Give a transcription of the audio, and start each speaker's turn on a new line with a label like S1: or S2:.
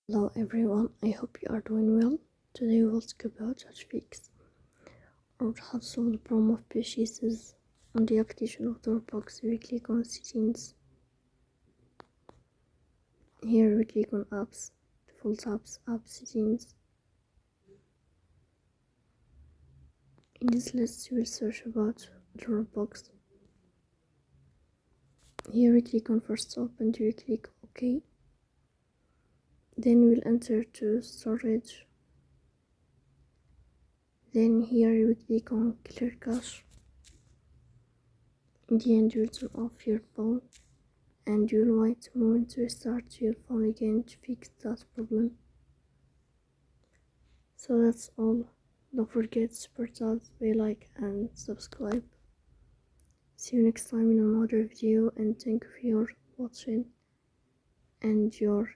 S1: Hello everyone, I hope you are doing well. Today we'll talk about how to fix or how to solve the problem of purchases on the application of Dropbox. We click on settings. Here we click on apps, default apps, app settings. In this list we will search about Dropbox. Here we click on first stop and we click OK. Then we'll enter to storage. Then here you will click on clear cache. In the end, you'll turn off your phone and you'll wait a moment to restart your phone again to fix that problem. So that's all. Don't forget to support us by like and subscribe. See you next time in another video, and thank you for your watching and your